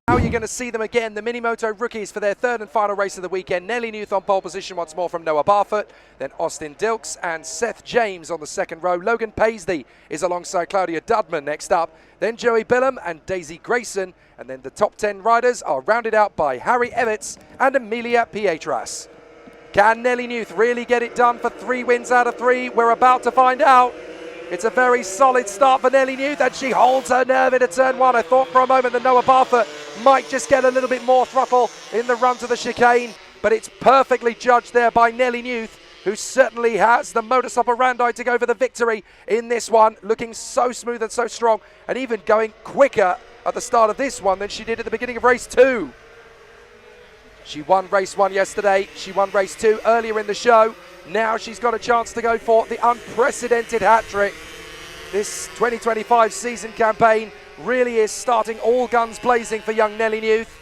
Now you're going to see them again, the Minimoto rookies, for their third and final race of the weekend. Nellie Newth on pole position once more from Noah Barfoot, then Austin Dilks and Seth James on the second row. Logan Paisley is alongside Claudia Dudman next up, then Joey Billam and Daisy Grayson, and then the top 10 riders are rounded out by Harry Evitts and Amelia Pietras. Can Nellie Newth really get it done for 3 wins out of 3? We're about to find out. It's a very solid start for Nellie Newth, and she holds her nerve into turn 1. I thought for a moment that Noah Barfoot might just get a little bit more throttle in the run to the chicane, but it's perfectly judged there by Nellie Newth, who certainly has the modus operandi to go for the victory in this one, looking so smooth and so strong, and even going quicker at the start of this one than she did at the beginning of race 2. She won race 1 yesterday, she won race 2 earlier in the show. Now she's got a chance to go for the unprecedented hat-trick. This 2025 season campaign really is starting all guns blazing for young Nellie Newth.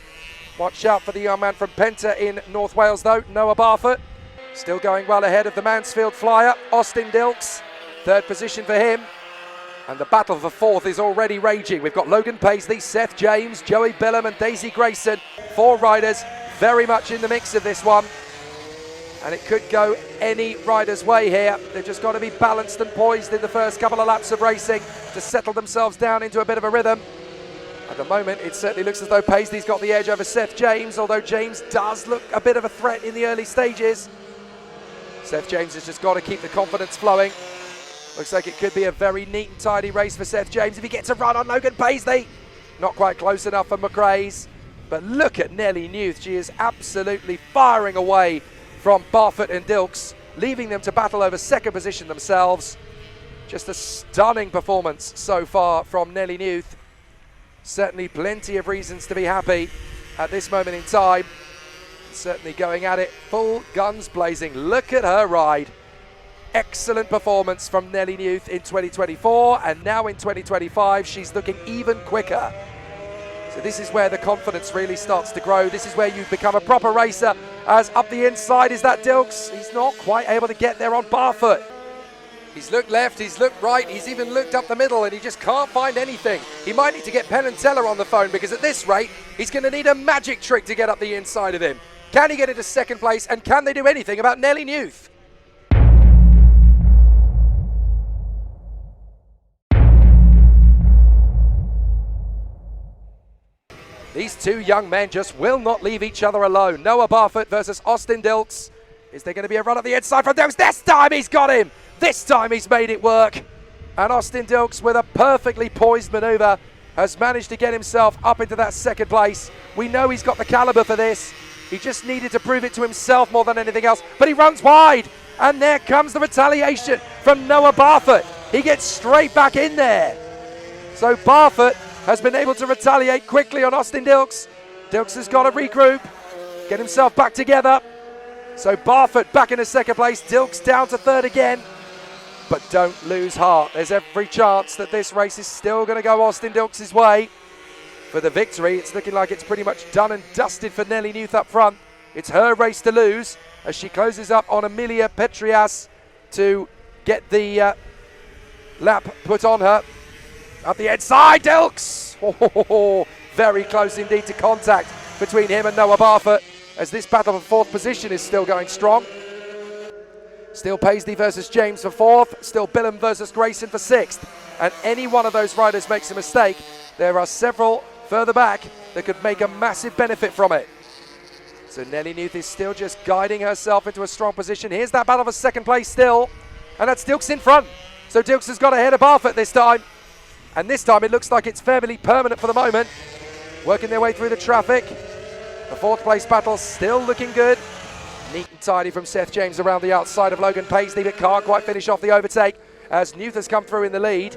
Watch out for the young man from Penta in North Wales though, Noah Barfoot. Still going well ahead of the Mansfield flyer, Austin Dilks. 3rd position for him. And the battle for 4th is already raging. We've got Logan Paisley, Seth James, Joey Billam and Daisy Grayson. 4 riders very much in the mix of this one. And it could go any rider's way here. They've just got to be balanced and poised in the first couple of laps of racing to settle themselves down into a bit of a rhythm. At the moment, it certainly looks as though Paisley's got the edge over Seth James, although James does look a bit of a threat in the early stages. Seth James has just got to keep the confidence flowing. Looks like it could be a very neat and tidy race for Seth James if he gets a run on Logan Paisley. Not quite close enough for McRae's. But look at Nellie Newth. She is absolutely firing away from Barfoot and Dilks, leaving them to battle over 2nd position themselves. Just a stunning performance so far from Nellie Newth. Certainly plenty of reasons to be happy at this moment in time. Certainly going at it full guns blazing. Look at her ride. Excellent performance from Nellie Newth in 2024, and now in 2025 she's looking even quicker. So this is where the confidence really starts to grow. This is where you become a proper racer, as up the inside is that Dilks. He's not quite able to get there on Barfoot. He's looked left, he's looked right, he's even looked up the middle, and he just can't find anything. He might need to get Penn and Teller on the phone, because at this rate, he's going to need a magic trick to get up the inside of him. Can he get into 2nd place, and can they do anything about Nellie Newth? These 2 young men just will not leave each other alone. Noah Barfoot versus Austin Dilks. Is there going to be a run up the inside from Dilks? This time he's got him! This time he's made it work. And Austin Dilks, with a perfectly poised manoeuvre, has managed to get himself up into that 2nd place. We know he's got the caliber for this. He just needed to prove it to himself more than anything else. But he runs wide. And there comes the retaliation from Noah Barfoot. He gets straight back in there. So Barfoot has been able to retaliate quickly on Austin Dilks. Dilks has got to regroup, get himself back together. So Barfoot back in 2nd place, Dilks down to 3rd again. But don't lose heart. There's every chance that this race is still going to go Austin Dilks' way for the victory. It's looking like it's pretty much done and dusted for Nellie Newth up front. It's her race to lose as she closes up on Amelia Pietras to get the lap put on her. Up the inside, Dilks! Oh, very close indeed to contact between him and Noah Barfoot, as this battle for 4th position is still going strong. Still Paisley versus James for 4th, still Billam versus Grayson for 6th. And any one of those riders makes a mistake, there are several further back that could make a massive benefit from it. So Nellie Newth is still just guiding herself into a strong position. Here's that battle for 2nd place still, and that's Dilks in front. So Dilks has got ahead of Barfoot this time. And this time it looks like it's fairly permanent for the moment. Working their way through the traffic. The 4th place battle still looking good. Neat and tidy from Seth James around the outside of Logan Paisley, but can't quite finish off the overtake as Newth has come through in the lead.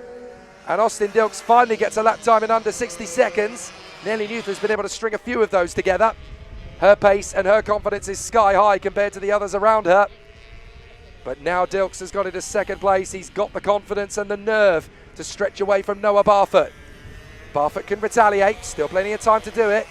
And Austin Dilks finally gets a lap time in under 60 seconds. Nellie Newth has been able to string a few of those together. Her pace and her confidence is sky high compared to the others around her. But now Dilks has got into 2nd place. He's got the confidence and the nerve to stretch away from Noah Barfoot. Barfoot can retaliate, still plenty of time to do it.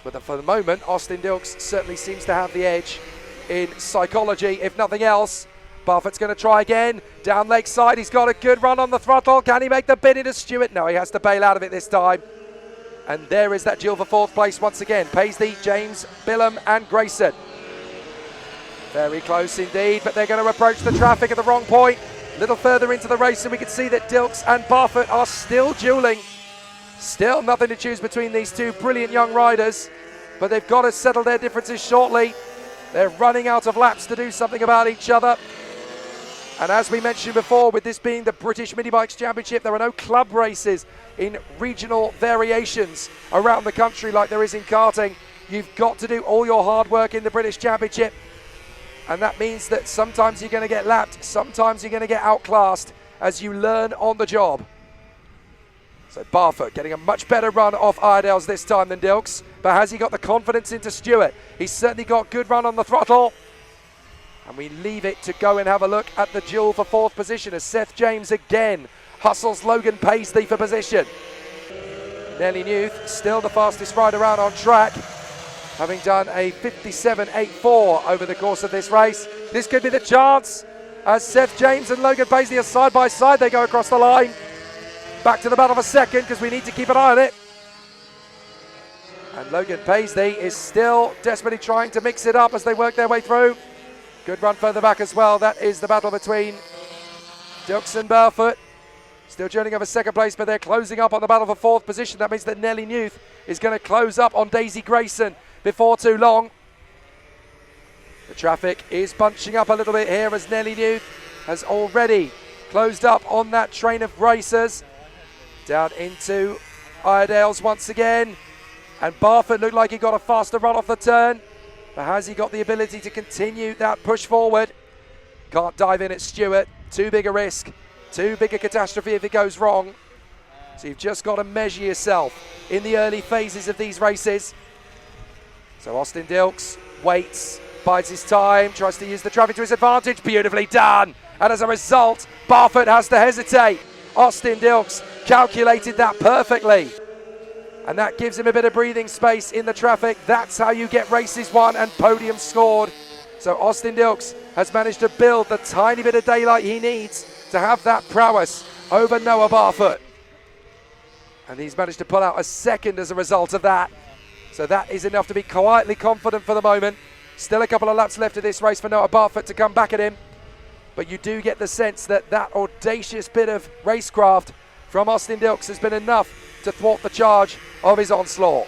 But for the moment, Austin Dilks certainly seems to have the edge in psychology, if nothing else. Barfoot's going to try again. Down Lakeside, he's got a good run on the throttle. Can he make the bid into Stewart? No, he has to bail out of it this time. And there is that duel for fourth place once again. Paisley, James, Bilham and Grayson. Very close indeed, but they're going to approach the traffic at the wrong point. A little further into the race and we can see that Dilks and Barfoot are still dueling. Still nothing to choose between these two brilliant young riders, but they've got to settle their differences shortly. They're running out of laps to do something about each other. And as we mentioned before, with this being the British Mini Bikes Championship, there are no club races in regional variations around the country like there is in karting. You've got to do all your hard work in the British Championship. And that means that sometimes you're going to get lapped, sometimes you're going to get outclassed as you learn on the job. So Barfoot getting a much better run off Iredale's this time than Dilks, but has he got the confidence into Stewart? He's certainly got good run on the throttle. And we leave it to go and have a look at the duel for fourth position as Seth James again hustles Logan Paisley for position. Nellie Newth still the fastest rider out on track, having done a 57.84 over the course of this race. This could be the chance as Seth James and Logan Paisley are side by side. They go across the line. Back to the battle for second because we need to keep an eye on it. And Logan Paisley is still desperately trying to mix it up as they work their way through. Good run further back as well. That is the battle between Dilks and Barfoot. Still journeying over second place, but they're closing up on the battle for fourth position. That means that Nellie Newth is going to close up on Daisy Grayson before too long. The traffic is bunching up a little bit here as Nellie Newth has already closed up on that train of racers. Down into Iredale's once again. And Barfoot looked like he got a faster run off the turn. But has he got the ability to continue that push forward? Can't dive in at Stewart. Too big a risk. Too big a catastrophe if it goes wrong. So you've just got to measure yourself in the early phases of these races. So Austin Dilks waits, bides his time, tries to use the traffic to his advantage. Beautifully done. And as a result, Barfoot has to hesitate. Austin Dilks calculated that perfectly. And that gives him a bit of breathing space in the traffic. That's how you get races won and podiums scored. So Austin Dilks has managed to build the tiny bit of daylight he needs to have that prowess over Noah Barfoot. And he's managed to pull out a second as a result of that. So that is enough to be quietly confident for the moment. Still a couple of laps left of this race for Noah Barfoot to come back at him. But you do get the sense that that audacious bit of racecraft from Austin Dilks has been enough to thwart the charge of his onslaught.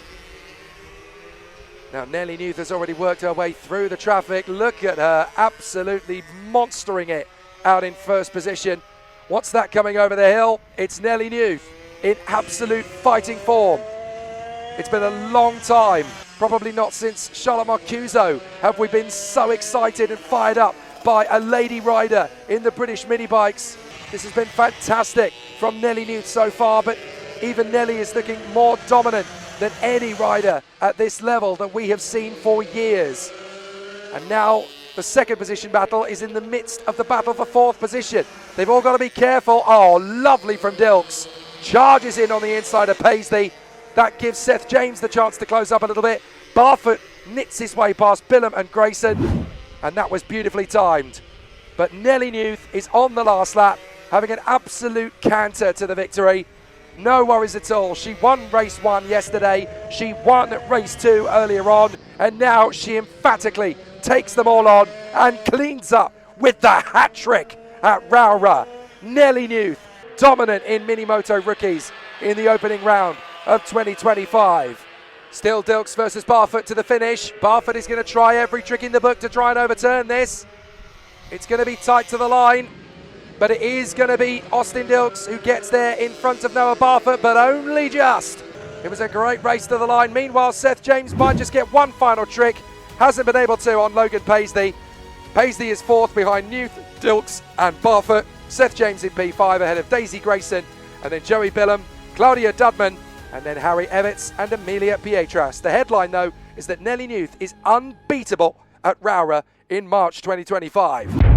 Now Nellie Newth has already worked her way through the traffic. Look at her absolutely monstering it out in first position. What's that coming over the hill? It's Nellie Newth in absolute fighting form. It's been a long time, probably not since Charlotte Marcuso have we been so excited and fired up by a lady rider in the British mini bikes. This has been fantastic from Nellie Newth so far, but even Nellie is looking more dominant than any rider at this level that we have seen for years. And now the second position battle is in the midst of the battle for fourth position. They've all got to be careful. Oh, lovely from Dilks. Charges in on the inside of Paisley. That gives Seth James the chance to close up a little bit. Barfoot knits his way past Bilham and Grayson, and that was beautifully timed. But Nellie Newth is on the last lap, having an absolute canter to the victory. No worries at all. She won race 1 yesterday. She won race 2 earlier on. And now she emphatically takes them all on and cleans up with the hat trick at Rowrah. Nellie Newth, dominant in Minimoto Rookies in the opening round of 2025. Still Dilks versus Barfoot to the finish. Barfoot is going to try every trick in the book to try and overturn this. It's going to be tight to the line. But it is going to be Austin Dilks who gets there in front of Noah Barfoot, but only just. It was a great race to the line. Meanwhile, Seth James might just get one final trick. Hasn't been able to on Logan Paisley. Paisley is fourth behind Newth, Dilks and Barfoot. Seth James in P5 ahead of Daisy Grayson, and then Joey Bilham, Claudia Dudman, and then Harry Evitts and Amelia Pietras. The headline, though, is that Nellie Newth is unbeatable at Rowrah in March 2025.